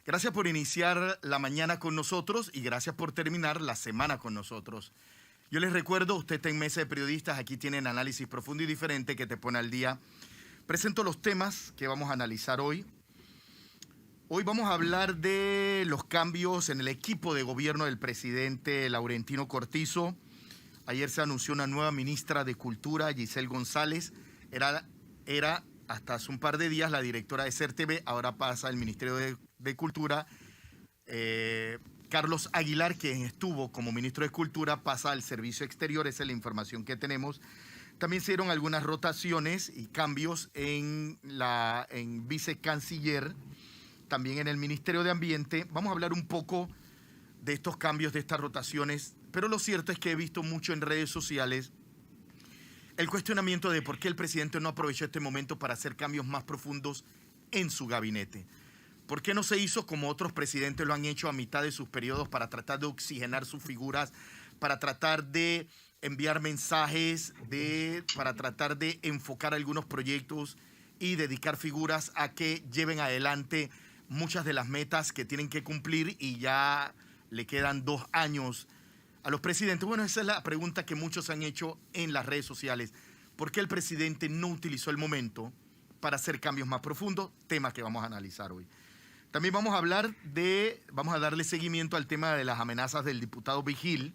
Gracias por iniciar la mañana con nosotros y gracias por terminar la semana con nosotros. Yo les recuerdo, usted está en Mesa de Periodistas, aquí tienen análisis profundo y diferente que te pone al día. Presento los temas que vamos a analizar hoy. Hoy vamos a hablar de los cambios en el equipo de gobierno del presidente Laurentino Cortizo. Ayer se anunció una nueva ministra de Cultura, Giselle González. Era hasta hace un par de días la directora de CERTV, ahora pasa al Ministerio de Cultura. Carlos Aguilar, quien estuvo como ministro de Cultura, pasa al Servicio Exterior, esa es la información que tenemos. También se dieron algunas rotaciones y cambios en vicecanciller, también en el Ministerio de Ambiente. Vamos a hablar un poco de estos cambios, de estas rotaciones, pero lo cierto es que he visto mucho en redes sociales el cuestionamiento de por qué el presidente no aprovechó este momento para hacer cambios más profundos en su gabinete. ¿Por qué no se hizo como otros presidentes lo han hecho a mitad de sus periodos para tratar de oxigenar sus figuras, para tratar de enviar mensajes, para tratar de enfocar algunos proyectos y dedicar figuras a que lleven adelante muchas de las metas que tienen que cumplir y ya le quedan 2 años a los presidentes? Bueno, esa es la pregunta que muchos han hecho en las redes sociales. ¿Por qué el presidente no utilizó el momento para hacer cambios más profundos? Tema que vamos a analizar hoy. También vamos a darle seguimiento al tema de las amenazas del diputado Vigil,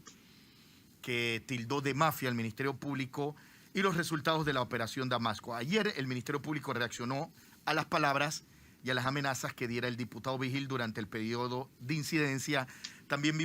que tildó de mafia al Ministerio Público, y los resultados de la operación Damasco. Ayer el Ministerio Público reaccionó a las palabras y a las amenazas que diera el diputado Vigil durante el periodo de incidencia. También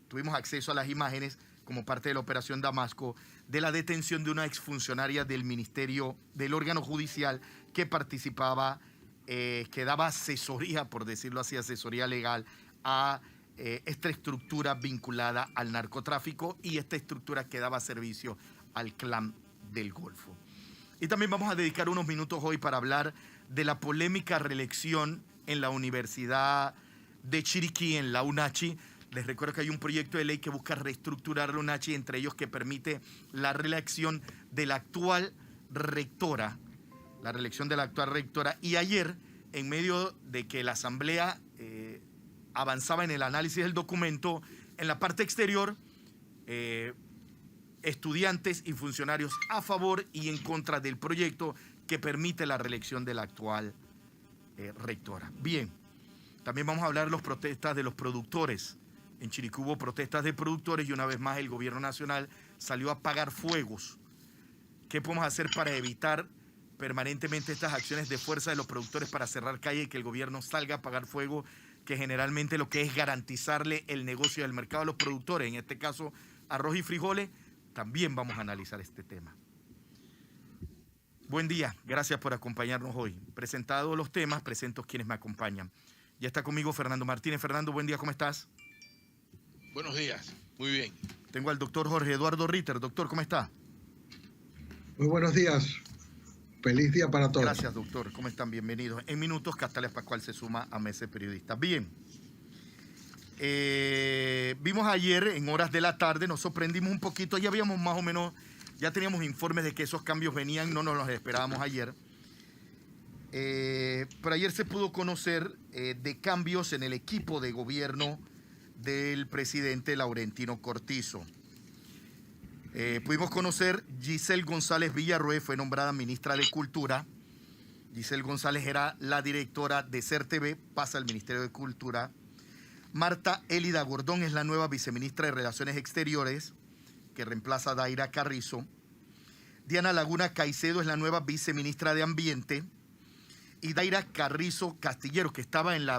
tuvimos acceso a las imágenes como parte de la operación Damasco de la detención de una exfuncionaria del ministerio, del órgano judicial que participaba, que daba asesoría, por decirlo así, asesoría legal a esta estructura vinculada al narcotráfico y esta estructura que daba servicio al clan del Golfo. Y también vamos a dedicar unos minutos hoy para hablar de la polémica reelección en la Universidad de Chiriquí, en la UNACHI. Les recuerdo que hay un proyecto de ley que busca reestructurar la UNACHI, entre ellos que permite la reelección de la actual rectora, y ayer, en medio de que la Asamblea avanzaba en el análisis del documento, en la parte exterior, estudiantes y funcionarios a favor y en contra del proyecto que permite la reelección de la actual rectora. Bien, también vamos a hablar de las protestas de los productores. En Chiriquí hubo protestas de productores y una vez más el gobierno nacional salió a apagar fuegos. ¿Qué podemos hacer para evitar permanentemente estas acciones de fuerza de los productores para cerrar calle y que el gobierno salga a apagar fuego, que generalmente lo que es garantizarle el negocio del mercado a los productores, en este caso arroz y frijoles? También vamos a analizar este tema. Buen día, gracias por acompañarnos hoy. Presentados los temas, presento quienes me acompañan. Ya está conmigo Fernando Martínez. Fernando, buen día, ¿cómo estás? Buenos días, muy bien. Tengo al doctor Jorge Eduardo Ritter. Doctor, ¿cómo está? Muy buenos días. Feliz día para todos. Gracias, doctor. ¿Cómo están? Bienvenidos. En minutos, Castales Pascual se suma a Mesa de Periodistas. Bien. Vimos ayer, en horas de la tarde, nos sorprendimos un poquito. Ya habíamos más o menos, ya teníamos informes de que esos cambios venían, no nos los esperábamos ayer. Pero ayer se pudo conocer de cambios en el equipo de gobierno del presidente Laurentino Cortizo. Pudimos conocer Giselle González Villarroel, fue nombrada ministra de Cultura. Giselle González era la directora de CERTV, pasa al Ministerio de Cultura. Marta Elida Gordón es la nueva viceministra de Relaciones Exteriores, que reemplaza a Daira Carrizo. Diana Laguna Caicedo es la nueva viceministra de Ambiente. Y Daira Carrizo Castillero, que estaba en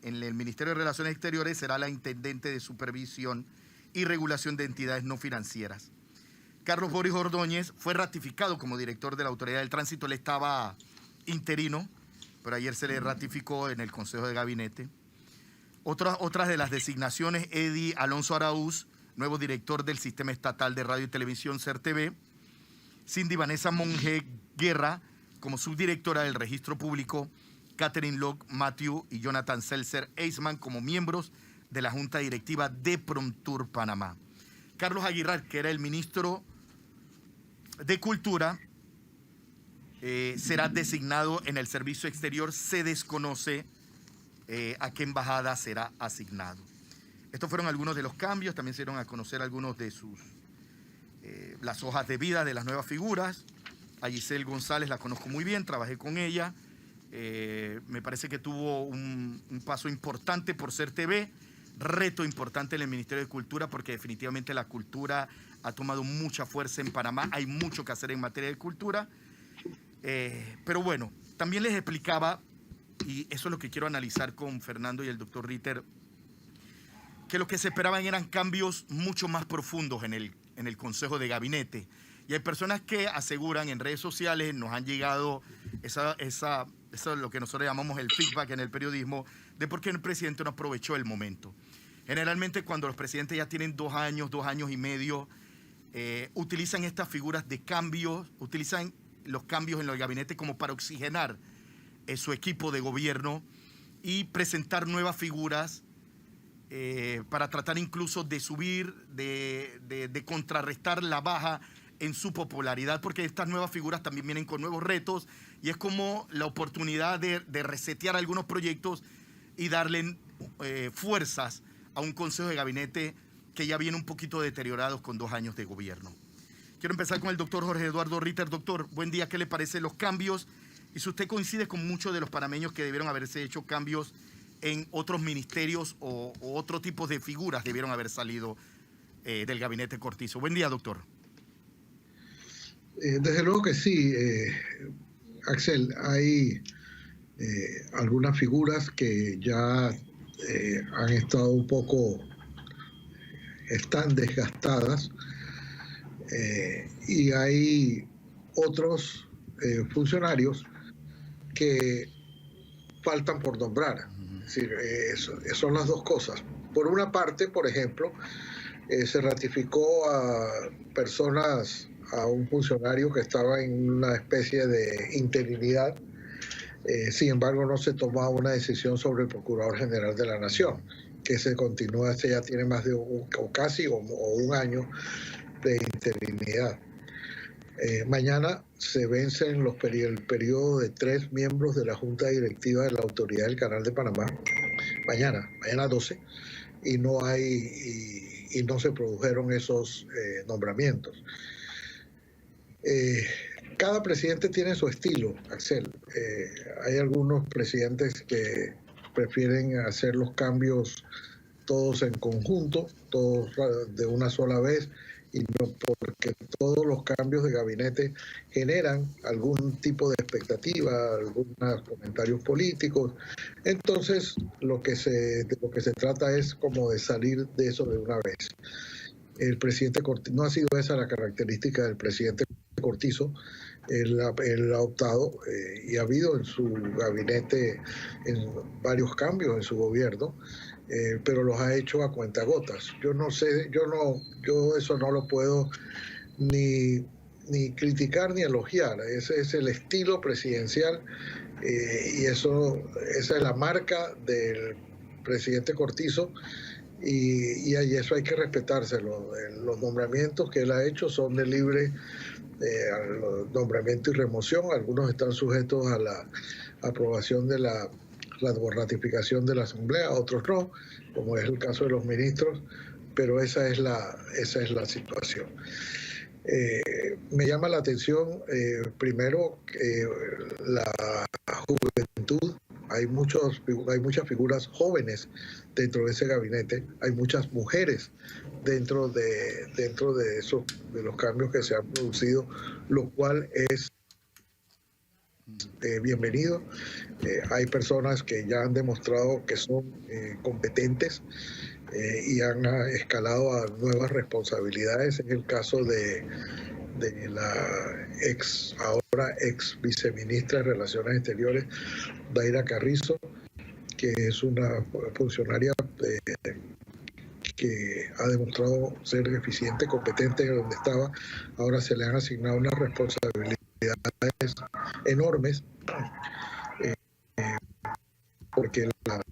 el Ministerio de Relaciones Exteriores, será la intendente de Supervisión y Regulación de Entidades No Financieras. Carlos Boris Ordóñez fue ratificado como director de la Autoridad del Tránsito. Él estaba interino, pero ayer se le ratificó en el Consejo de Gabinete. Otras de las designaciones: Eddie Alonso Araúz, nuevo director del Sistema Estatal de Radio y Televisión, CERTV. Cindy Vanessa Monge Guerra, como subdirectora del Registro Público. Catherine Locke Matthew y Jonathan Seltzer Eisman como miembros de la Junta Directiva de Promtur Panamá. Carlos Aguilar, que era el ministro de Cultura, será designado en el servicio exterior. Se desconoce a qué embajada será asignado. Estos fueron algunos de los cambios. También se dieron a conocer algunos de las hojas de vida de las nuevas figuras. A Giselle González la conozco muy bien, trabajé con ella. Me parece que tuvo un paso importante por ser TV, reto importante en el Ministerio de Cultura, porque definitivamente la cultura ha tomado mucha fuerza en Panamá. Hay mucho que hacer en materia de cultura. Pero bueno, también les explicaba, y eso es lo que quiero analizar con Fernando y el doctor Ritter, que lo que se esperaban eran cambios mucho más profundos en el Consejo de Gabinete. Y hay personas que aseguran en redes sociales, nos han llegado eso es lo que nosotros llamamos el feedback en el periodismo, de por qué el presidente no aprovechó el momento. Generalmente cuando los presidentes ya tienen 2 años, 2 años y medio, utilizan estas figuras de cambios, utilizan los cambios en el gabinete como para oxigenar su equipo de gobierno y presentar nuevas figuras para tratar incluso de subir, de contrarrestar la baja en su popularidad, porque estas nuevas figuras también vienen con nuevos retos y es como la oportunidad de resetear algunos proyectos y darle fuerzas a un consejo de gabinete que ya viene un poquito deteriorado con 2 años de gobierno. Quiero empezar con el doctor Jorge Eduardo Ritter. Doctor, buen día. ¿Qué le parecen los cambios? Y si usted coincide con muchos de los panameños que debieron haberse hecho cambios en otros ministerios o otro tipo de figuras debieron haber salido del gabinete Cortizo. Buen día, doctor. Desde luego que sí, Axel. Hay algunas figuras que ya han estado están desgastadas, y hay otros funcionarios que faltan por nombrar. Es decir, son las dos cosas. Por una parte, por ejemplo, se ratificó a un funcionario que estaba en una especie de interinidad. Sin embargo, no se tomaba una decisión sobre el Procurador General de la Nación, que se continúa, ya tiene más de casi un año de interinidad. Mañana se vencen el periodo de 3 miembros de la Junta Directiva de la Autoridad del Canal de Panamá. Mañana 12, y no se produjeron esos nombramientos. Cada presidente tiene su estilo, Axel. Hay algunos presidentes que prefieren hacer los cambios todos en conjunto, todos de una sola vez, y no, porque todos los cambios de gabinete generan algún tipo de expectativa, algunos comentarios políticos. Entonces, de lo que se trata es como de salir de eso de una vez. El presidente Cortizo, no ha sido esa la característica del presidente Cortizo. Él ha optado y ha habido en su gabinete varios cambios en su gobierno, pero los ha hecho a cuentagotas. Yo eso no lo puedo ni criticar ni elogiar. Ese es el estilo presidencial, y esa es la marca del presidente Cortizo, y eso hay que respetárselo. Los nombramientos que él ha hecho son de libre nombramiento y remoción. Algunos están sujetos a la aprobación de la ratificación de la Asamblea, otros no, como es el caso de los ministros, pero esa es la situación. Me llama la atención, primero, la juventud. Hay muchas figuras jóvenes dentro de ese gabinete, hay muchas mujeres dentro de los cambios que se han producido, lo cual es bienvenido. Hay personas que ya han demostrado que son competentes y han escalado a nuevas responsabilidades. En el caso de la ahora ex viceministra de Relaciones Exteriores, Daira Carrizo, que es una funcionaria que ha demostrado ser eficiente, competente en donde estaba. Ahora se le han asignado unas responsabilidades enormes, porque la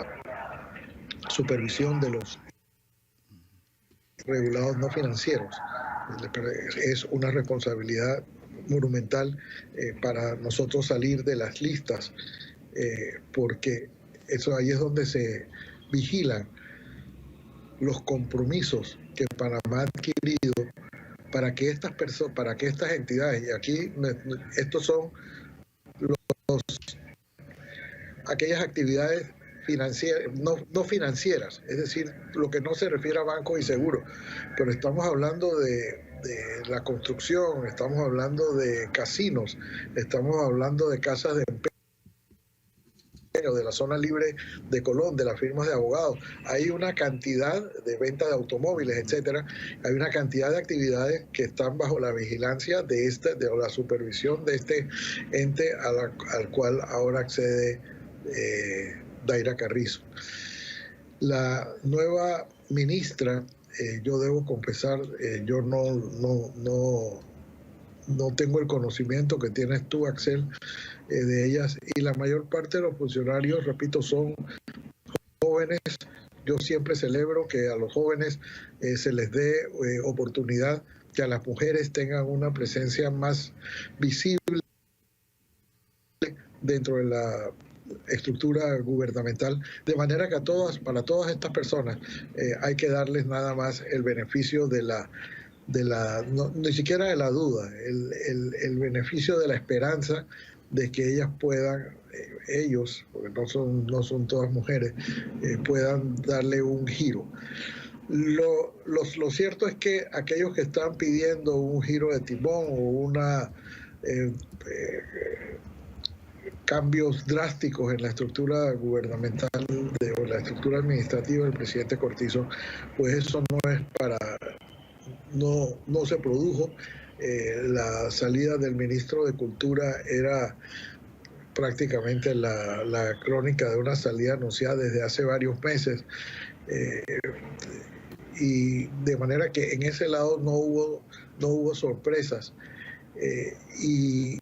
supervisión de los regulados no financieros es una responsabilidad monumental para nosotros salir de las listas, porque eso ahí es donde se vigilan los compromisos que Panamá ha adquirido para que estas personas, para que estas entidades, y aquí estos son aquellas actividades financieras, no financieras, es decir, lo que no se refiere a bancos y seguros, pero estamos hablando de la construcción, estamos hablando de casinos, estamos hablando de casas de empeño, de la zona libre de Colón, de las firmas de abogados. Hay una cantidad de venta de automóviles, etcétera. Hay una cantidad de actividades que están bajo la vigilancia de la supervisión de este ente al cual ahora accede Daira Carrizo. La nueva ministra, yo debo confesar, yo no tengo el conocimiento que tienes tú, Axel, de ellas, y la mayor parte de los funcionarios, repito, son jóvenes. Yo siempre celebro que a los jóvenes se les dé oportunidad, que a las mujeres tengan una presencia más visible dentro de la estructura gubernamental, de manera que para todas estas personas hay que darles nada más el beneficio ni siquiera de la duda, el beneficio de la esperanza de que ellas puedan, ellos, porque no son todas mujeres, puedan darle un giro. Lo cierto es que aquellos que están pidiendo un giro de timón o una cambios drásticos en la estructura gubernamental o la estructura administrativa del presidente Cortizo, pues eso no se produjo. La salida del ministro de Cultura era prácticamente la crónica de una salida anunciada desde hace varios meses, y de manera que en ese lado no hubo sorpresas, y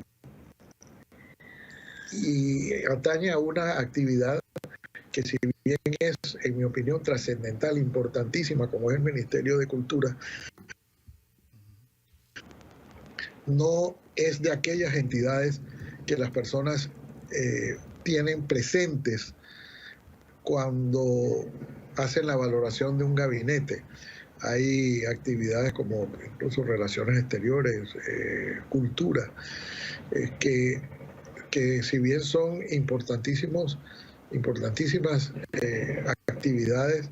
atañe a una actividad que, si bien es, en mi opinión, trascendental, importantísima, como es el Ministerio de Cultura, no es de aquellas entidades que las personas tienen presentes cuando hacen la valoración de un gabinete. Hay actividades como incluso relaciones exteriores, cultura, que si bien son importantísimas actividades,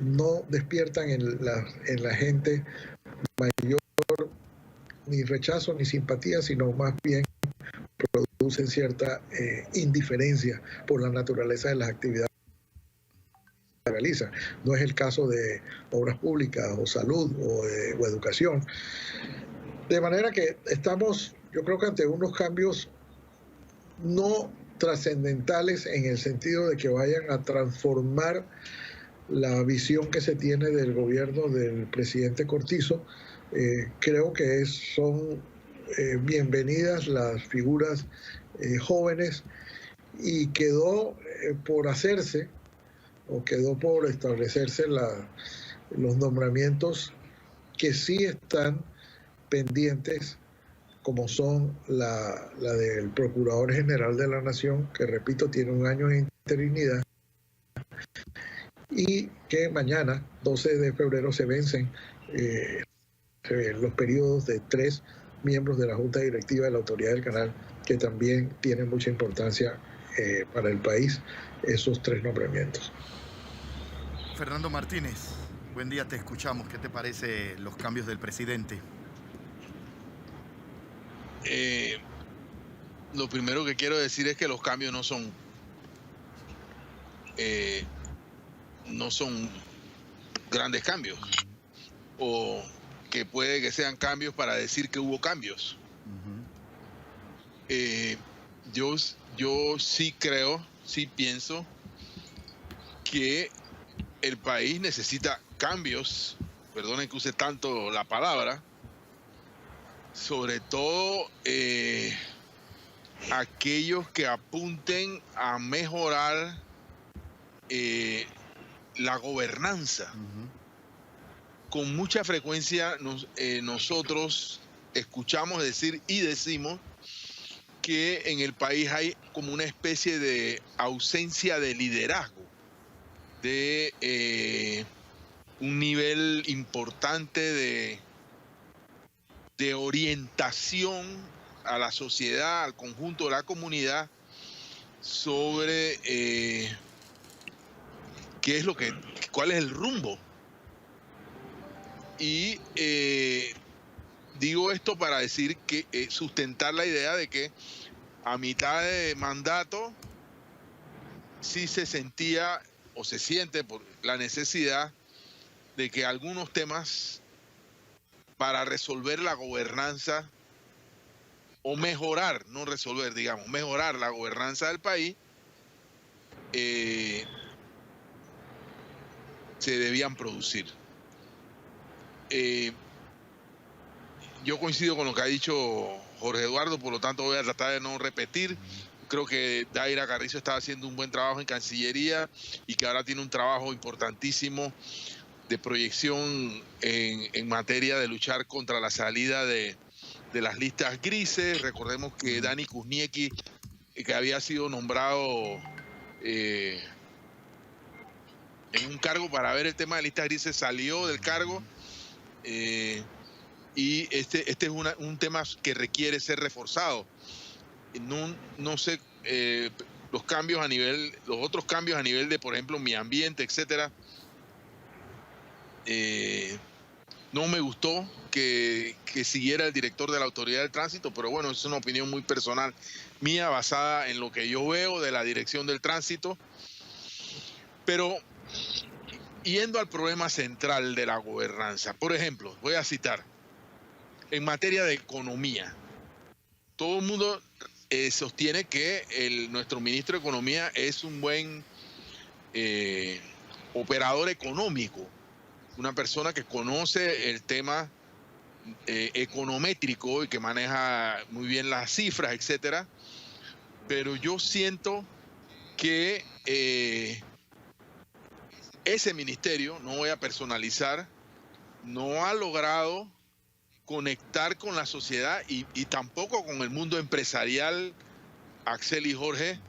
no despiertan en la gente mayor ni rechazo ni simpatía, sino más bien producen cierta indiferencia por la naturaleza de las actividades que realizan. No es el caso de obras públicas o salud o educación. De manera que estamos, yo creo que ante unos cambios no trascendentales en el sentido de que vayan a transformar la visión que se tiene del gobierno del presidente Cortizo. Creo que son bienvenidas las figuras jóvenes, y quedó por hacerse, o quedó por establecerse los nombramientos que sí están pendientes, como son la del Procurador General de la Nación, que, repito, tiene un año de interinidad, y que mañana, 12 de febrero, se vencen los periodos de 3 miembros de la Junta Directiva de la Autoridad del Canal, que también tienen mucha importancia para el país, esos 3 nombramientos. Fernando Martínez, buen día, te escuchamos. ¿Qué te parece los cambios del presidente? Lo primero que quiero decir es que los cambios no son grandes cambios, o que puede que sean cambios para decir que hubo cambios. Yo sí pienso que el país necesita cambios, perdonen que use tanto la palabra, sobre todo aquellos que apunten a mejorar la gobernanza. Con mucha frecuencia nosotros escuchamos decir y decimos que en el país hay como una especie de ausencia de liderazgo, de un nivel importante de orientación a la sociedad, al conjunto de la comunidad, sobre cuál es el rumbo. Y digo esto para decir que sustentar la idea de que a mitad de mandato sí se sentía o se siente por la necesidad de que algunos temas para resolver la gobernanza o mejorar, no resolver, digamos, mejorar la gobernanza del país, se debían producir. Yo coincido con lo que ha dicho Jorge Eduardo, por lo tanto voy a tratar de no repetir. Creo que Daira Carrizo estaba haciendo un buen trabajo en Cancillería y que ahora tiene un trabajo importantísimo de proyección en materia de luchar contra la salida de las listas grises. Recordemos que Dani Kuzniecki, que había sido nombrado en un cargo para ver el tema de listas grises, salió del cargo. Y este es un tema que requiere ser reforzado. No sé, los otros cambios a nivel de, por ejemplo, mi ambiente, etcétera. No me gustó que siguiera el director de la Autoridad del Tránsito, pero bueno, es una opinión muy personal mía, basada en lo que yo veo de la dirección del tránsito. Pero yendo al problema central de la gobernanza, por ejemplo, voy a citar, en materia de economía, todo el mundo sostiene que nuestro ministro de Economía es un buen operador económico, una persona que conoce el tema econométrico y que maneja muy bien las cifras, etcétera. Pero yo siento que ese ministerio, no voy a personalizar, no ha logrado conectar con la sociedad y tampoco con el mundo empresarial, Axel y Jorge.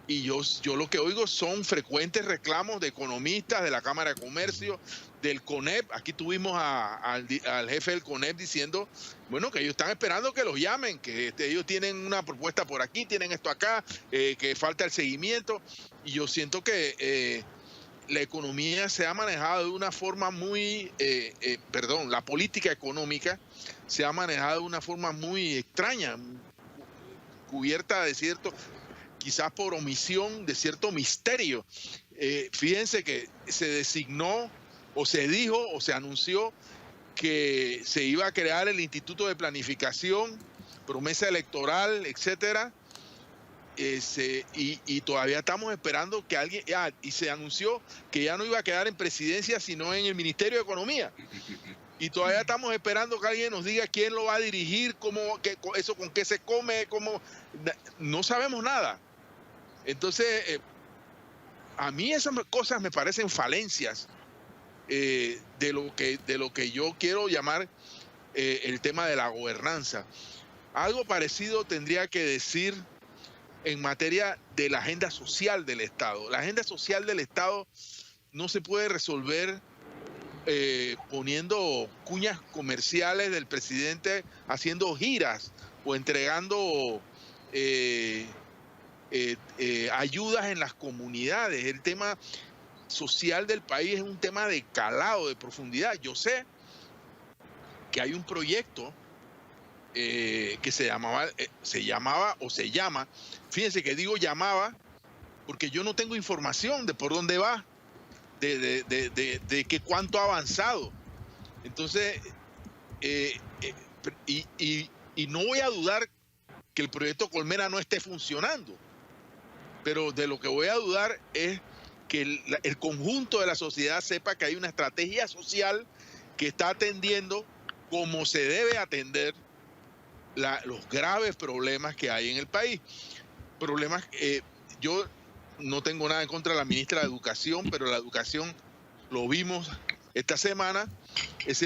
Y yo lo que oigo son frecuentes reclamos de economistas, de la Cámara de Comercio, del CONEP. Aquí tuvimos al jefe del CONEP diciendo, bueno, que ellos están esperando que los llamen, que ellos tienen una propuesta por aquí, tienen esto acá, que falta el seguimiento. Y yo siento que la economía se ha manejado de una forma muy, la política económica se ha manejado de una forma muy extraña, cubierta de cierto, quizás por omisión, de cierto misterio. Fíjense que se designó, o se dijo, o se anunció que se iba a crear el Instituto de Planificación, promesa electoral, etcétera. Y todavía estamos esperando que alguien, y se anunció que ya no iba a quedar en presidencia sino en el Ministerio de Economía, y todavía estamos esperando que alguien nos diga quién lo va a dirigir, eso con qué se come, no sabemos nada. Entonces a mí esas cosas me parecen falencias de lo que yo quiero llamar el tema de la gobernanza. Algo parecido tendría que decir en materia de la agenda social del Estado. La agenda social del Estado no se puede resolver poniendo cuñas comerciales del presidente, haciendo giras o entregando ayudas en las comunidades. El tema social del país es un tema de calado, de profundidad. Yo sé que hay un proyecto que se llama, fíjense que digo llamaba, porque yo no tengo información de por dónde va, de que cuánto ha avanzado. Entonces, y no voy a dudar que el proyecto Colmena no esté funcionando, pero de lo que voy a dudar es que el conjunto de la sociedad sepa que hay una estrategia social que está atendiendo como se debe atender los graves problemas que hay en el país. Problemas, yo no tengo nada en contra de la ministra de Educación, pero la educación, lo vimos esta semana, es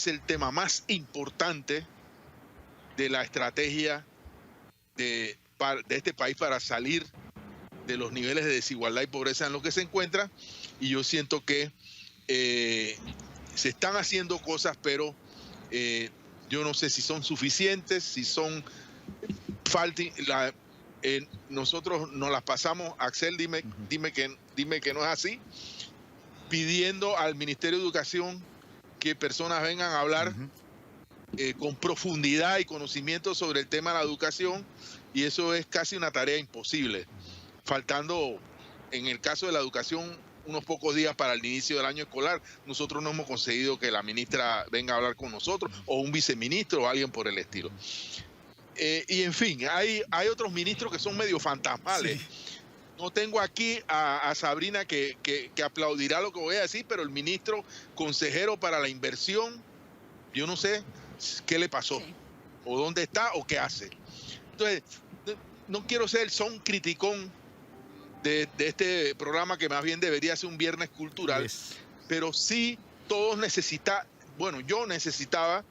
el tema más importante de la estrategia de este país para salir de los niveles de desigualdad y pobreza en los que se encuentra, y yo siento que se están haciendo cosas, pero yo no sé si son suficientes, si son nosotros nos las pasamos, Axel, dime que no es así, pidiendo al Ministerio de Educación que personas vengan a hablar con profundidad y conocimiento sobre el tema de la educación, y eso es casi una tarea imposible, faltando, en el caso de la educación, unos pocos días para el inicio del año escolar. Nosotros no hemos conseguido que la ministra venga a hablar con nosotros, o un viceministro o alguien por el estilo. Y en fin, hay otros ministros que son medio fantasmales. Sí. No tengo aquí a Sabrina que aplaudirá lo que voy a decir, pero el ministro consejero para la inversión, yo no sé qué le pasó, sí, o dónde está, o qué hace. Entonces, no quiero ser el son criticón de este programa, que más bien debería ser un viernes cultural, yes, pero sí todos yo necesitaba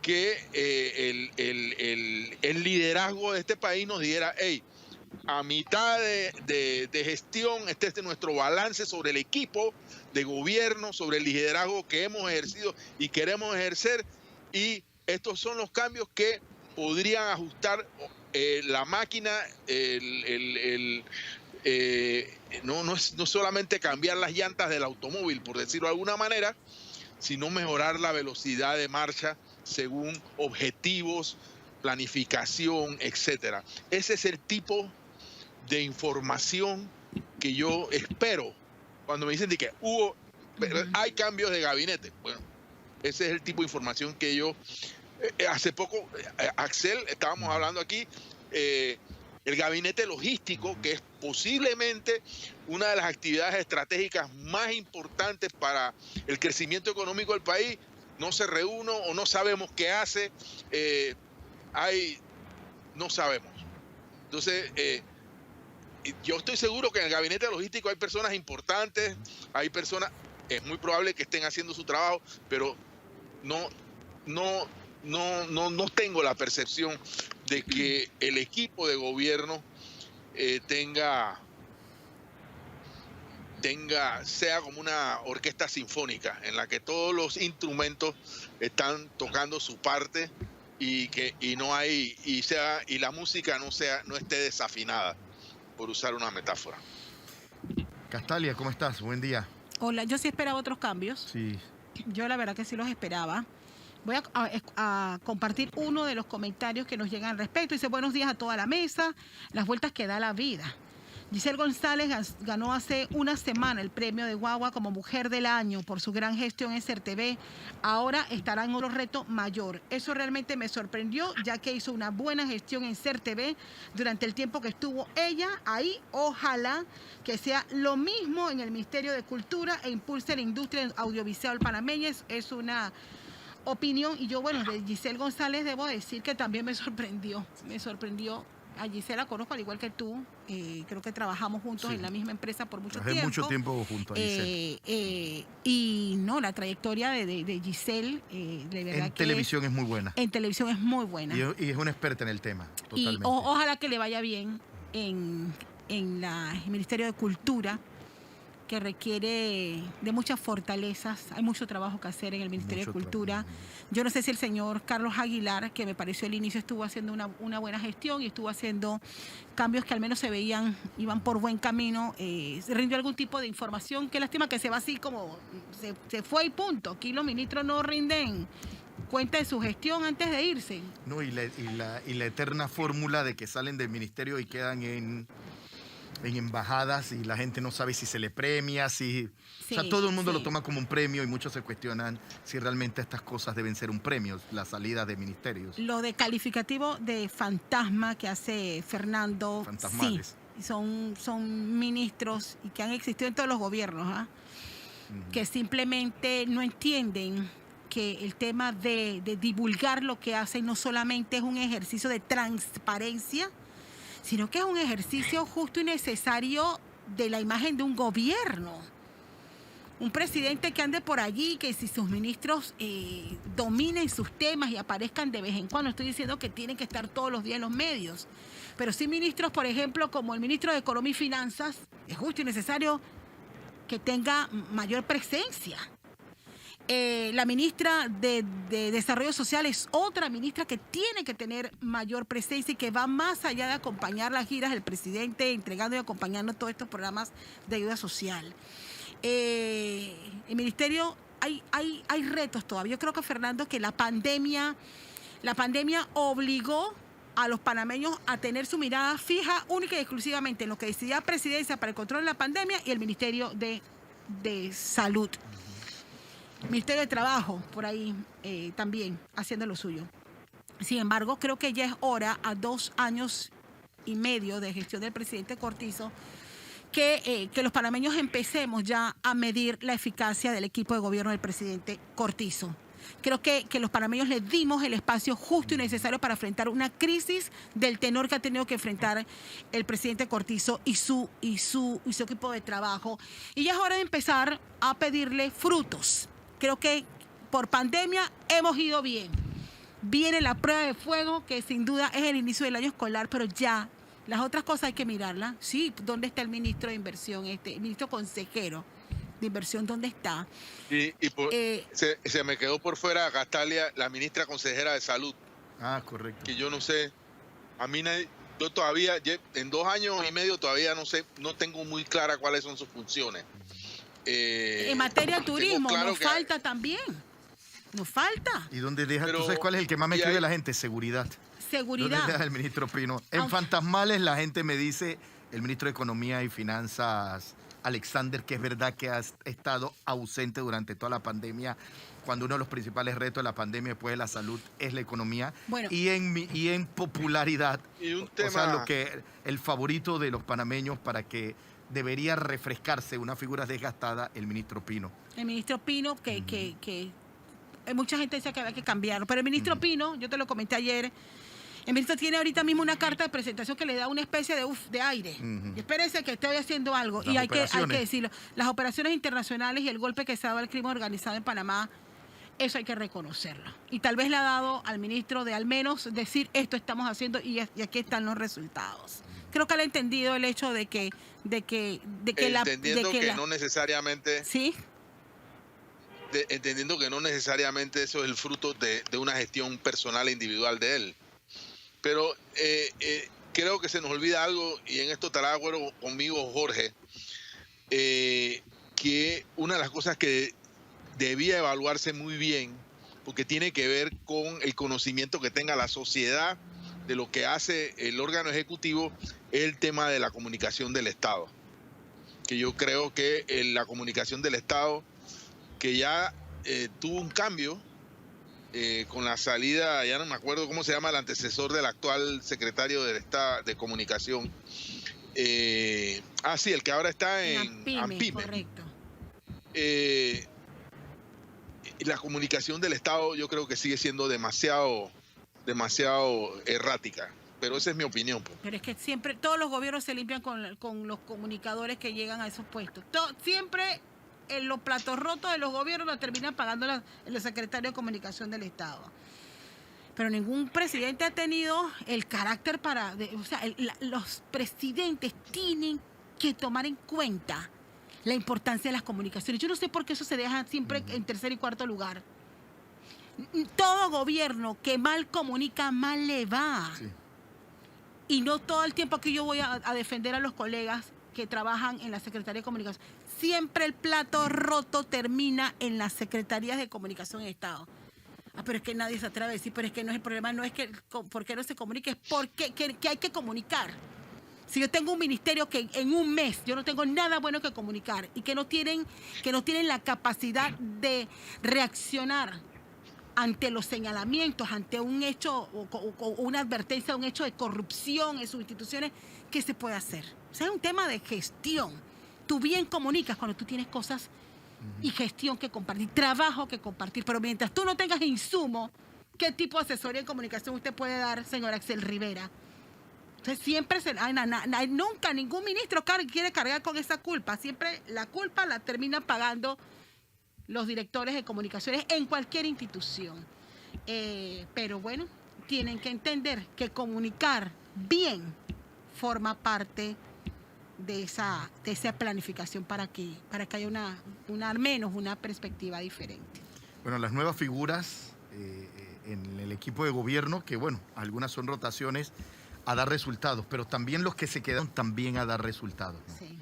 que el liderazgo de este país nos dijera: hey, a mitad de gestión, este es nuestro balance sobre el equipo de gobierno, sobre el liderazgo que hemos ejercido y queremos ejercer, y estos son los cambios que podrían ajustar la máquina, no solamente cambiar las llantas del automóvil, por decirlo de alguna manera, sino mejorar la velocidad de marcha según objetivos, planificación, etcétera. Ese es el tipo de información que yo espero cuando me dicen de que hay cambios de gabinete. Bueno, ese es el tipo de información que yo... hace poco, Axel, estábamos hablando aquí, el gabinete logístico, que es posiblemente una de las actividades estratégicas más importantes para el crecimiento económico del país, no se reúne o no sabemos qué hace, no sabemos. Entonces, yo estoy seguro que en el gabinete logístico hay personas importantes, es muy probable que estén haciendo su trabajo, pero no tengo la percepción de que el equipo de gobierno sea como una orquesta sinfónica en la que todos los instrumentos están tocando su parte y la música no esté desafinada, por usar una metáfora. Castalia, ¿cómo estás? Buen día. Hola, yo sí esperaba otros cambios. Sí. Yo la verdad que sí los esperaba. Voy a compartir uno de los comentarios que nos llegan al respecto. Dice: buenos días a toda la mesa, las vueltas que da la vida. Giselle González ganó hace una semana el premio de Guagua como Mujer del Año por su gran gestión en CERTV. Ahora estará en otro reto mayor. Eso realmente me sorprendió, ya que hizo una buena gestión en CERTV durante el tiempo que estuvo ella ahí. Ojalá que sea lo mismo en el Ministerio de Cultura e impulse la industria audiovisual panameña. Es una opinión, y yo, bueno, de Giselle González debo decir que también me sorprendió. A Giselle la conozco al igual que tú, creo que trabajamos juntos, sí, en la misma empresa por mucho tiempo. Mucho tiempo juntos a Giselle. Y no, la trayectoria de Giselle, de verdad, en televisión es muy buena. En televisión es muy buena. Y es una experta en el tema, totalmente. Y ojalá que le vaya bien en el Ministerio de Cultura, que requiere de muchas fortalezas. Hay mucho trabajo que hacer en el Ministerio de Cultura. Yo no sé si el señor Carlos Aguilar, que me pareció al inicio estuvo haciendo una buena gestión y estuvo haciendo cambios que al menos se veían, iban por buen camino, se rindió algún tipo de información. Qué lástima que se va así como se fue y punto. Aquí los ministros no rinden cuenta de su gestión antes de irse. No, y la eterna fórmula de que salen del ministerio y quedan en embajadas y la gente no sabe si se le premia, o sea, todo el mundo lo toma como un premio y muchos se cuestionan si realmente estas cosas deben ser un premio, la salida de ministerios. Lo de calificativo de fantasma que hace Fernando, fantasmales. Sí, son ministros y que han existido en todos los gobiernos, que simplemente no entienden que el tema de divulgar lo que hacen no solamente es un ejercicio de transparencia, sino que es un ejercicio justo y necesario de la imagen de un gobierno. un presidente que ande por allí, que si sus ministros dominen sus temas y aparezcan de vez en cuando, estoy diciendo que tienen que estar todos los días en los medios, pero sí ministros, por ejemplo, como el ministro de Economía y Finanzas, es justo y necesario que tenga mayor presencia. La ministra de Desarrollo Social es otra ministra que tiene que tener mayor presencia y que va más allá de acompañar las giras del presidente, entregando y acompañando todos estos programas de ayuda social. El ministerio, hay retos todavía. Yo creo que, Fernando, que la pandemia obligó a los panameños a tener su mirada fija única y exclusivamente en lo que decidía Presidencia para el control de la pandemia y el Ministerio de Salud. Ministerio de Trabajo, por ahí también haciendo lo suyo. Sin embargo, creo que ya es hora, a 2 años y medio de gestión del presidente Cortizo, que los panameños empecemos ya a medir la eficacia del equipo de gobierno del presidente Cortizo. Creo que los panameños le dimos el espacio justo y necesario para enfrentar una crisis del tenor que ha tenido que enfrentar el presidente Cortizo y su equipo de trabajo. Y ya es hora de empezar a pedirle frutos. Creo que por pandemia hemos ido bien. Viene la prueba de fuego, que sin duda es el inicio del año escolar, pero ya las otras cosas hay que mirarlas. Sí, ¿dónde está el ministro de Inversión, el ministro consejero de Inversión, dónde está? Se me quedó por fuera Gastalia, la ministra consejera de Salud. Ah, correcto. Que yo no sé, a mí yo todavía, en 2 años y medio todavía no sé, no tengo muy clara cuáles son sus funciones. En materia de turismo, claro nos falta también. Nos falta. ¿Y dónde deja? ¿Tú sabes cuál es el que más me escribe la gente? Seguridad. Seguridad. ¿Dónde deja el ministro Pino? En Fantasmales la gente me dice, el ministro de Economía y Finanzas, Alexander, que es verdad que ha estado ausente durante toda la pandemia, cuando uno de los principales retos de la pandemia después de la salud es la economía. Bueno. Y en popularidad, Y un o tema, sea, el favorito de los panameños para que debería refrescarse una figura desgastada, el ministro Pino. El ministro Pino, que mucha gente decía que había que cambiarlo, pero el ministro Pino, yo te lo comenté ayer, el ministro tiene ahorita mismo una carta de presentación que le da una especie de aire. Y espérese que estoy haciendo algo. Y hay que decirlo. Las operaciones internacionales y el golpe que se ha dado al crimen organizado en Panamá, eso hay que reconocerlo. Y tal vez le ha dado al ministro de al menos decir, esto estamos haciendo y aquí están los resultados. Creo que él ha entendido el hecho de que no necesariamente... ¿Sí? Entendiendo que no necesariamente eso es el fruto de una gestión personal e individual de él. Pero creo que se nos olvida algo, y en esto estará de acuerdo conmigo Jorge, que una de las cosas que debía evaluarse muy bien, porque tiene que ver con el conocimiento que tenga la sociedad de lo que hace el órgano ejecutivo, es el tema de la comunicación del Estado. Que yo creo que la comunicación del Estado, que ya tuvo un cambio con la salida, ya no me acuerdo cómo se llama, el antecesor del actual secretario del Estado de Comunicación. Sí, el que ahora está en ANPIME. Correcto. La comunicación del Estado yo creo que sigue siendo demasiado errática. Pero esa es mi opinión. Pero es que siempre, todos los gobiernos se limpian con los comunicadores que llegan a esos puestos. Siempre en los platos rotos de los gobiernos lo terminan pagando el secretario de Comunicación del Estado. Pero ningún presidente ha tenido el carácter los presidentes tienen que tomar en cuenta la importancia de las comunicaciones. Yo no sé por qué eso se deja siempre en tercer y cuarto lugar. Todo gobierno que mal comunica, mal le va. Sí. Y no todo el tiempo aquí yo voy a defender a los colegas que trabajan en la Secretaría de Comunicación. Siempre el plato roto termina en las Secretarías de Comunicación del Estado. Pero es que nadie se atreve a decir, pero es que no es el problema, no es que por qué no se comunique, es porque que hay que comunicar. Si yo tengo un ministerio que en un mes yo no tengo nada bueno que comunicar y que no tienen la capacidad de reaccionar ante los señalamientos, ante un hecho o una advertencia, un hecho de corrupción en sus instituciones, ¿qué se puede hacer? O sea, es un tema de gestión. Tú bien comunicas cuando tú tienes cosas y gestión que compartir, trabajo que compartir, pero mientras tú no tengas insumo, ¿qué tipo de asesoría en comunicación usted puede dar, señor Axel Rivera? Entonces siempre nunca ningún ministro quiere cargar con esa culpa. Siempre la culpa la termina pagando los directores de comunicaciones en cualquier institución. Pero bueno, tienen que entender que comunicar bien forma parte de esa planificación para que haya al menos una perspectiva diferente. Bueno, las nuevas figuras en el equipo de gobierno, que bueno, algunas son rotaciones a dar resultados, pero también los que se quedan también a dar resultados, ¿no? Sí.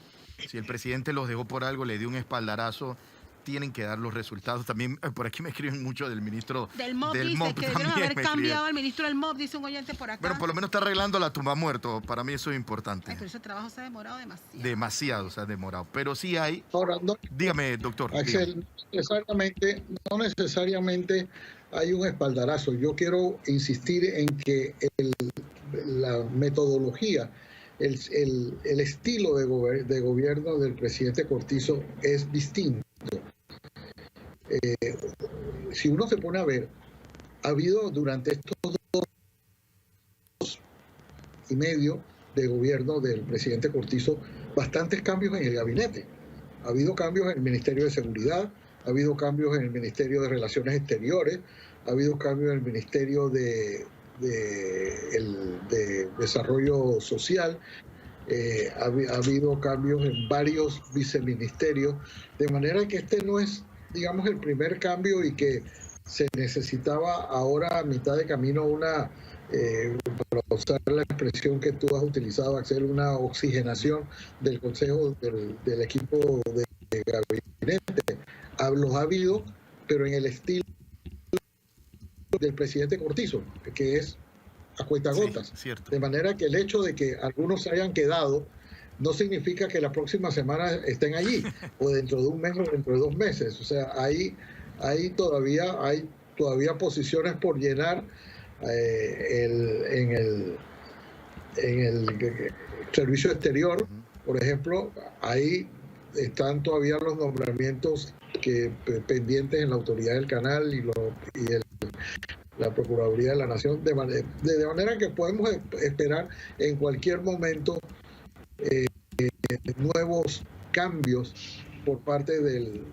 Si el presidente los dejó por algo, le dio un espaldarazo, tienen que dar los resultados. También por aquí me escriben mucho del ministro del MOB. del Dice MOB que debieron haber cambiado al ministro del MOB, dice un oyente por acá. Bueno, por lo menos está arreglando la tumba muerto. Para mí eso es importante. Ay, pero ese trabajo se ha demorado demasiado. Demasiado se ha demorado. Pero sí hay... Ahora, Dígame, doctor. Axel, no necesariamente hay un espaldarazo. Yo quiero insistir en que la metodología, el estilo de gobierno del presidente Cortizo es distinto. Si uno se pone a ver, ha habido durante estos 2 años y medio de gobierno del presidente Cortizo bastantes cambios en el gabinete. Ha habido cambios en el Ministerio de Seguridad, ha habido cambios en el Ministerio de Relaciones Exteriores, ha habido cambios en el Ministerio de Desarrollo Social, ha habido cambios en varios viceministerios, de manera que este no es, digamos, el primer cambio y que se necesitaba ahora a mitad de camino para usar la expresión que tú has utilizado, Axel, una oxigenación del consejo del equipo de gabinete. Los ha habido, pero en el estilo del presidente Cortizo, que es a cuentagotas. Sí, cierto. De manera que el hecho de que algunos se hayan quedado no significa que la próxima semana estén allí, o dentro de un mes o dentro de 2 meses. O sea, hay todavía posiciones por llenar en el servicio exterior. Por ejemplo, ahí están todavía los nombramientos pendientes en la autoridad del canal y la Procuraduría de la Nación, de manera que podemos esperar en cualquier momento nuevos cambios por parte del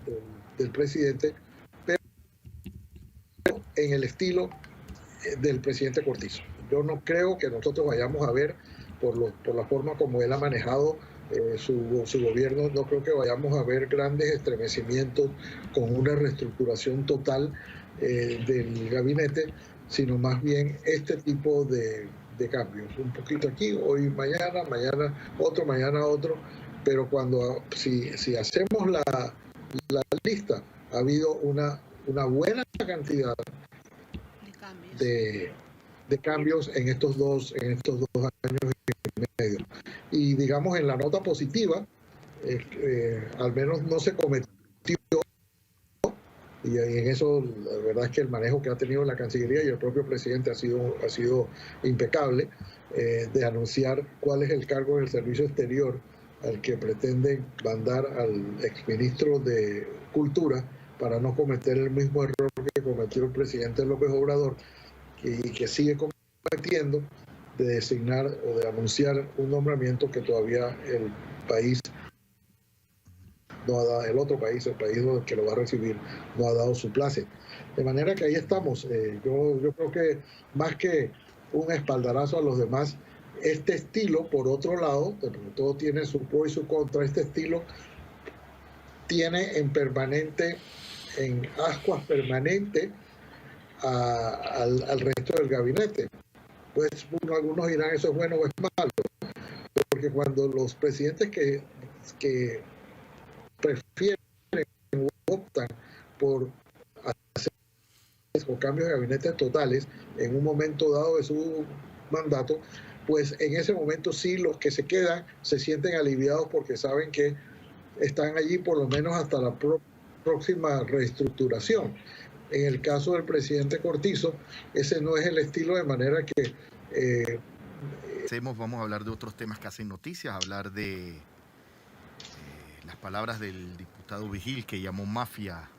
presidente, pero en el estilo del presidente Cortizo. Yo no creo que nosotros vayamos a ver, por la forma como él ha manejado su gobierno, no creo que vayamos a ver grandes estremecimientos con una reestructuración total del gabinete, sino más bien este tipo de cambios, un poquito aquí, hoy, mañana otro, pero si hacemos la lista, ha habido una buena cantidad de cambios en estos dos años y medio. Y digamos, en la nota positiva, al menos no se cometió, y en eso la verdad es que el manejo que ha tenido la Cancillería y el propio presidente ha sido impecable, de anunciar cuál es el cargo del servicio exterior al que pretenden mandar al exministro de Cultura para no cometer el mismo error que cometió el presidente López Obrador y que sigue cometiendo, de designar o de anunciar un nombramiento que todavía el país no ha dado, el país que lo va a recibir, no ha dado su place. De manera que ahí estamos. Yo creo que más que un espaldarazo a los demás, este estilo, por otro lado, todo tiene su pro y su contra, este estilo tiene en ascuas permanente al resto del gabinete. Pues algunos dirán eso es bueno o es malo, porque cuando los presidentes que prefieren o optan por hacer cambios de gabinete totales en un momento dado de su mandato, pues en ese momento sí los que se quedan se sienten aliviados porque saben que están allí por lo menos hasta la próxima reestructuración. En el caso del presidente Cortizo, ese no es el estilo, de manera que... Vamos a hablar de otros temas que hacen noticias, hablar de las palabras del diputado Vigil, que llamó mafia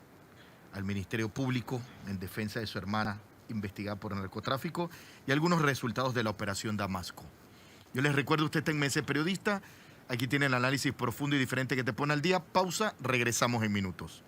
al Ministerio Público en defensa de su hermana investigada por narcotráfico, y algunos resultados de la operación Damasco. Yo les recuerdo, usted está en Mesa Periodista. Aquí tiene el análisis profundo y diferente que te pone al día. Pausa, regresamos en minutos.